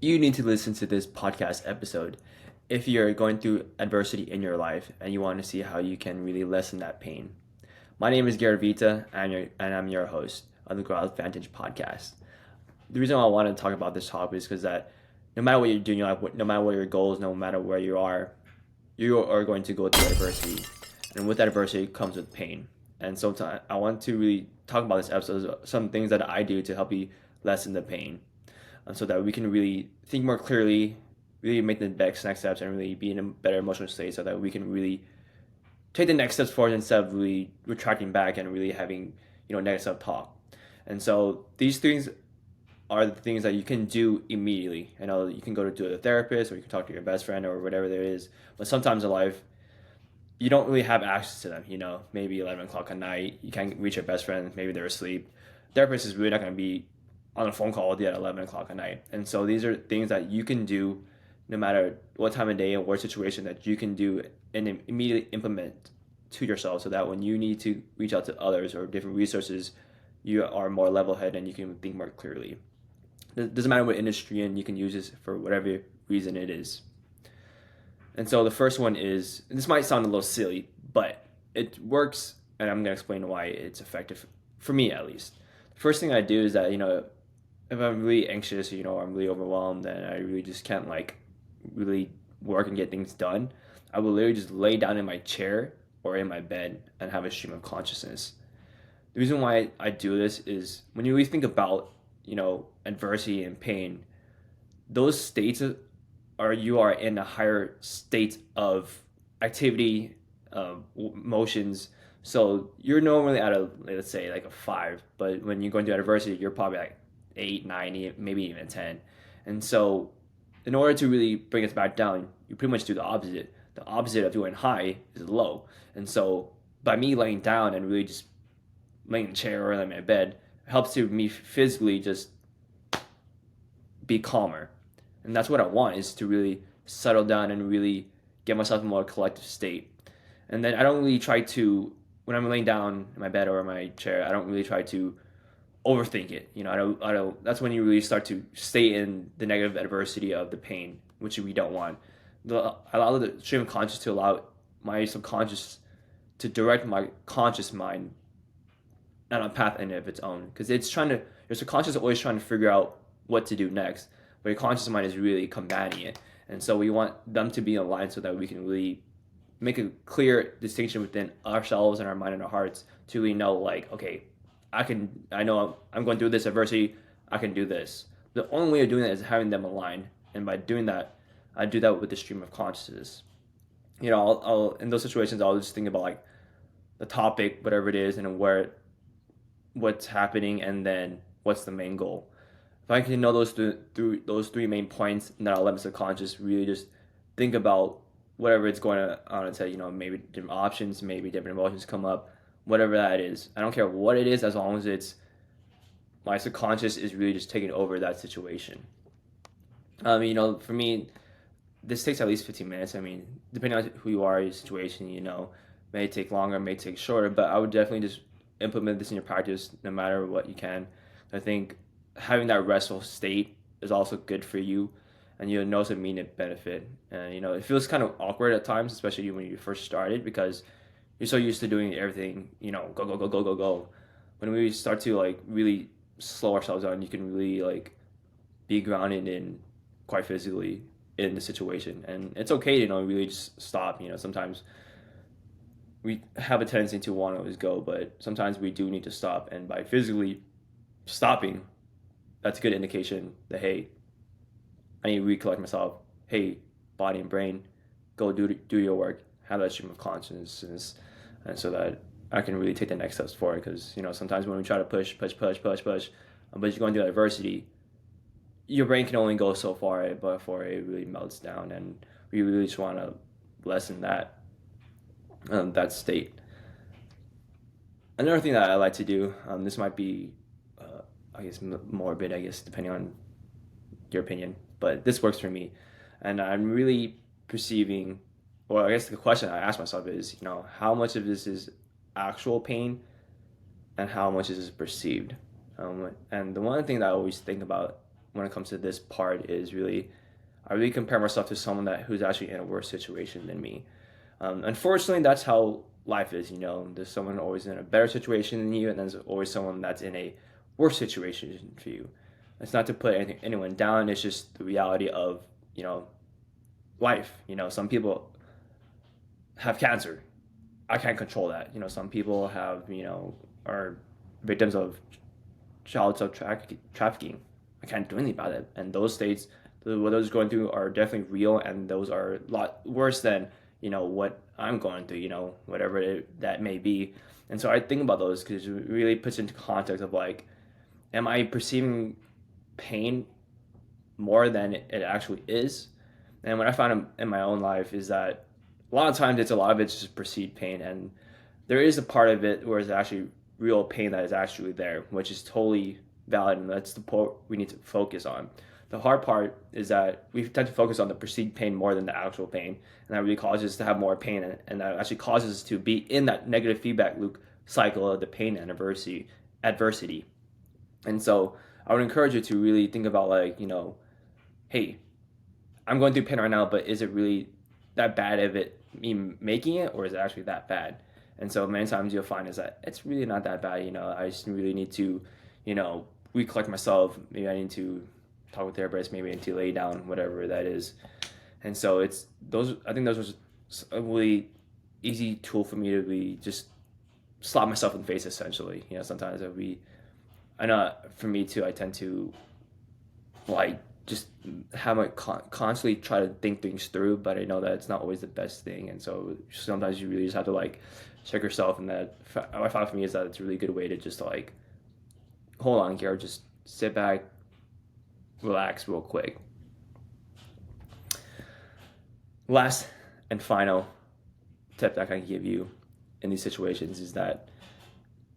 You need to listen to this podcast episode if you're going through adversity in your life and you want to see how you can really lessen that pain. My name is Garrett Vita, and I'm your host of the Growth Vantage Podcast. The reason why I want to talk about this topic is because that no matter what you're doing in your life, no matter what your goals, no matter where you are going to go through adversity, and with that adversity comes with pain. And sometimes I want to really talk about this episode, some things that I do to help you lessen the pain, so that we can really think more clearly, really make the next steps, and really be in a better emotional state, so that we can really take the next steps forward instead of really retracting back and really having negative self talk. And so these things are the things that you can do immediately. I know you can go to a therapist or you can talk to your best friend or whatever there is, but sometimes in life you don't really have access to them. Maybe 11 o'clock at night you can't reach your best friend, maybe they're asleep. Therapist is really not going to be on a phone call with you at 11 o'clock at night. And so these are things that you can do no matter what time of day and what situation, that you can do and immediately implement to yourself, so that when you need to reach out to others or different resources, you are more level headed and you can think more clearly. It doesn't matter what industry, and you can use this for whatever reason it is. And so the first one is, this might sound a little silly, but it works, and I'm going to explain why it's effective, for me at least. The first thing I do is that, if I'm really anxious, or I'm really overwhelmed, and I really just can't really work and get things done, I will literally just lay down in my chair or in my bed and have a stream of consciousness. The reason why I do this is, when you really think about, adversity and pain, those states are, you are in a higher state of activity, emotions. So you're normally at a, let's say, like a 5, but when you're going through adversity, you're probably like 8, 9, maybe even 10. And so in order to really bring us back down, you pretty much do the opposite. The opposite of doing high is low. And so by me laying down and really just laying in a chair or in my bed, it helps to me physically just be calmer. And that's what I want, is to really settle down and really get myself in a more collective state. And then I don't really try to, when I'm laying down in my bed or in my chair, I don't really try to overthink it. I don't. That's when you really start to stay in the negative adversity of the pain, which we don't want. I allow the stream of conscious to allow my subconscious to direct my conscious mind on a path in of its own, because your subconscious is always trying to figure out what to do next, but your conscious mind is really combating it. And so we want them to be aligned, so that we can really make a clear distinction within ourselves and our mind and our hearts to really know, like, okay, I know I'm going through this adversity, I can do this. The only way of doing that is having them aligned, and by doing that, I do that with the stream of consciousness. I'll in those situations, I'll just think about, like, the topic, whatever it is, and what's happening, and then what's the main goal. If I can know through those three main points, and then I'll let my subconscious really just think about whatever it's going on and say, maybe different options, maybe different emotions come up, whatever that is. I don't care what it is, as long as it's my subconscious is really just taking over that situation. For me, this takes at least 15 minutes. I mean, depending on who you are, your situation, may take longer, may take shorter, but I would definitely just implement this in your practice no matter what you can. I think having that restful state is also good for you, and you'll notice immediate benefit. And it feels kind of awkward at times, especially when you first started, because you're so used to doing everything, go go go go go go. When we start to, like, really slow ourselves down, you can really, like, be grounded in quite physically in the situation, and it's okay to really just stop. Sometimes we have a tendency to want to always go, but sometimes we do need to stop, and by physically stopping, that's a good indication that, hey, I need to recollect myself. Hey, body and brain, go do your work. Have that stream of consciousness, and so that I can really take the next steps forward. Because sometimes when we try to push, but you're going through adversity, your brain can only go so far before it really melts down, and we really just want to lessen that state. Another thing that I like to do, this might be, I guess, morbid, I guess, depending on your opinion, but this works for me. And I'm really perceiving, or I guess the question I ask myself is, how much of this is actual pain and how much is perceived? And the one thing that I always think about when it comes to this part is really, I really compare myself to someone who's actually in a worse situation than me. Unfortunately, that's how life is. There's someone always in a better situation than you, and there's always someone that's in a worse situation for you. It's not to put anyone down. It's just the reality of life. Some people have cancer. I can't control that. Some people are victims of trafficking. I can't do anything about it. And those states, what those going through are definitely real, and those are a lot worse than what I'm going through. Whatever that may be. And so I think about those because it really puts into context of like, am I perceiving pain more than it actually is? And what I found in my own life is that a lot of it's just perceived pain, and there is a part of it where it's actually real pain that is actually there, which is totally valid, and that's the part we need to focus on. The hard part is that we tend to focus on the perceived pain more than the actual pain, and that really causes us to have more pain, and that actually causes us to be in that negative feedback loop cycle of the pain and adversity. And so I would encourage you to really think about like, hey, I'm going through pain right now, but is it really that bad of it me making it, or is it actually that bad? And so many times you'll find is that it's really not that bad. I just really need to, recollect myself. Maybe I need to talk with therapists. Maybe I need to lay down, whatever that is. And so I think those was a really easy tool for me to be just slap myself in the face, essentially. Sometimes I know for me too, I tend to like just have constantly try to think things through, but I know that it's not always the best thing. And so sometimes you really just have to like check yourself, and that what I found for me is that it's a really good way to just like, hold on, Garrett, just sit back, relax real quick. Last and final tip that I can give you in these situations is that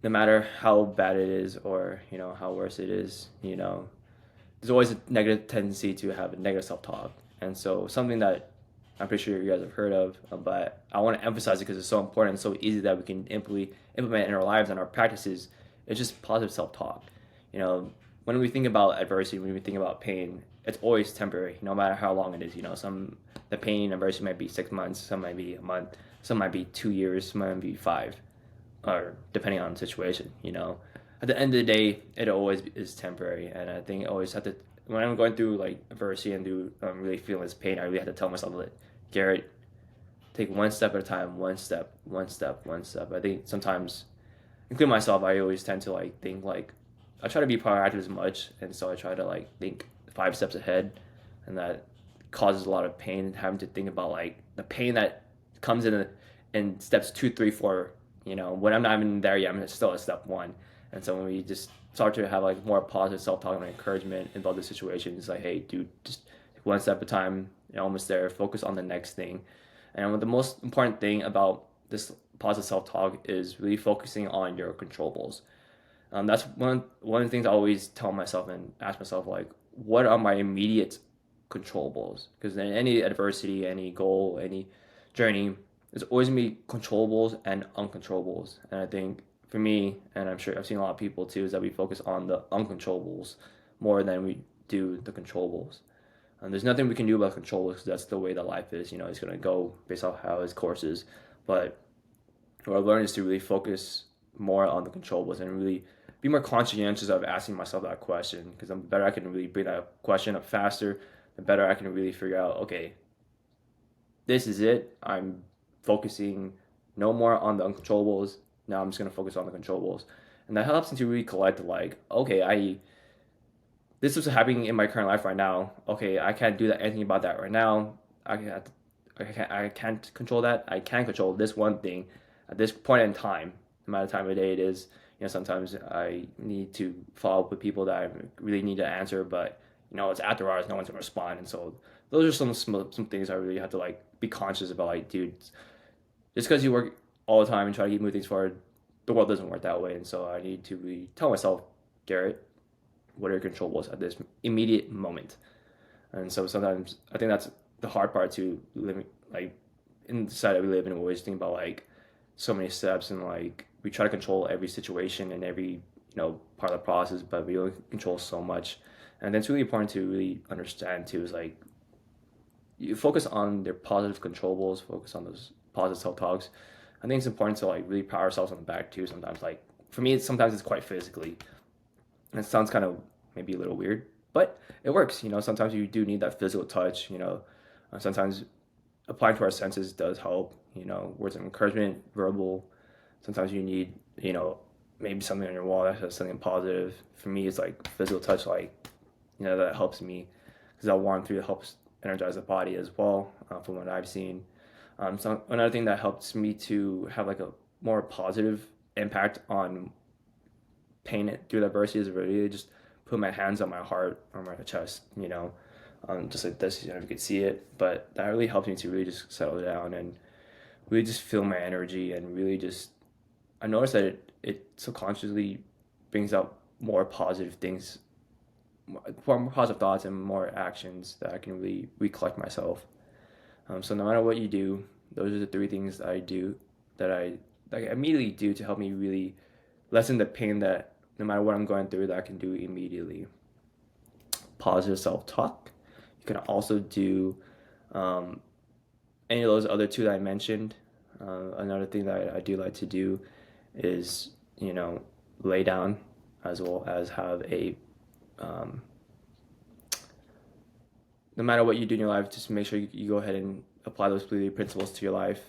no matter how bad it is, or how worse it is, there's always a negative tendency to have a negative self-talk. And so something that I'm pretty sure you guys have heard of, but I want to emphasize it because it's so important and so easy that we can implement in our lives and our practices. It's just positive self-talk. When we think about adversity, when we think about pain, it's always temporary, no matter how long it is. The pain and adversity might be 6 months, some might be a month, some might be 2 years, some might be 5, or depending on the situation. At the end of the day, it always is temporary, and I think I always have to, when I'm going through like adversity and really feeling this pain, I really have to tell myself like, Garrett, take one step at a time, one step. I think sometimes, including myself, I always tend to like think like, I try to be proactive as much, and so I try to like think 5 steps ahead, and that causes a lot of pain, having to think about like the pain that comes in steps 2, 3, 4. When I'm not even there yet, I'm still at step 1. And so when we just start to have like more positive self-talk and encouragement about the situation, it's like, hey, dude, just take one step at a time. You're almost there. Focus on the next thing. And the most important thing about this positive self-talk is really focusing on your controllables. That's one of the things I always tell myself and ask myself, like, what are my immediate controllables? Because in any adversity, any goal, any journey, there's always going to be controllables and uncontrollables. And I think for me, and I'm sure I've seen a lot of people too, is that we focus on the uncontrollables more than we do the controllables. And there's nothing we can do about controllables because that's the way that life is. It's going to go based off how its course is. But what I've learned is to really focus more on the controllables and really be more conscientious of asking myself that question, because the better I can really bring that question up faster, the better I can really figure out, okay, this is it. I'm focusing no more on the uncontrollables. Now I'm just going to focus on the controllables. And that helps me to really collect like, okay, this is happening in my current life right now. Okay, I can't do anything about that right now. I can't control that. I can control this one thing at this point in time, no matter the time of day it is. Sometimes I need to follow up with people that I really need to answer, but it's after hours, no one's gonna respond. And so those are some things I really have to like be conscious about. Like, dude, just because you work all the time and try to keep moving things forward, the world doesn't work that way. And so I need to really tell myself, Garrett, what are your controllables at this immediate moment? And so sometimes I think that's the hard part to living, like, in the society that we live in. We always think about like so many steps, and like we try to control every situation and every part of the process, but we only control so much. And it's really important to really understand too, is like you focus on their positive controllables, focus on those positive self-talks. I think it's important to like really pat ourselves on the back too sometimes. Like for me, sometimes it's quite physically. And it sounds kind of maybe a little weird, but it works. Sometimes you do need that physical touch. Sometimes applying to our senses does help. Words of encouragement, verbal. Sometimes you need, maybe something on your wall that has something positive. For me, it's like physical touch, like, that helps me because that warm through helps energize the body as well, from what I've seen. So another thing that helps me to have like a more positive impact on pain through adversity is really just put my hands on my heart or my chest, just like this, if you could see it. But that really helps me to really just settle down and really just feel my energy and really just, I noticed that it subconsciously brings out more positive things, more positive thoughts and more actions that I can really recollect myself. So no matter what you do, those are the three things that I do that I like immediately do to help me really lessen the pain that no matter what I'm going through that I can do immediately. Positive self-talk. You can also do any of those other two that I mentioned. Another thing that I do like to do is, lay down as well as have a, no matter what you do in your life, just make sure you go ahead and apply those three principles to your life.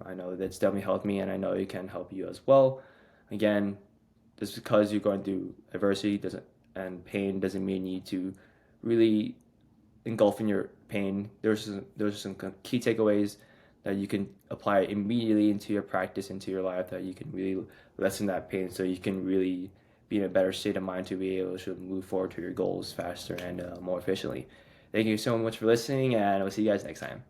I know that's definitely helped me, and I know it can help you as well. Again, just because you're going through adversity and pain doesn't mean you need to really engulf in your pain. There's some key takeaways that you can apply immediately into your practice, into your life, that you can really lessen that pain so you can really be in a better state of mind to be able to move forward to your goals faster and more efficiently. Thank you so much for listening, and I'll see you guys next time.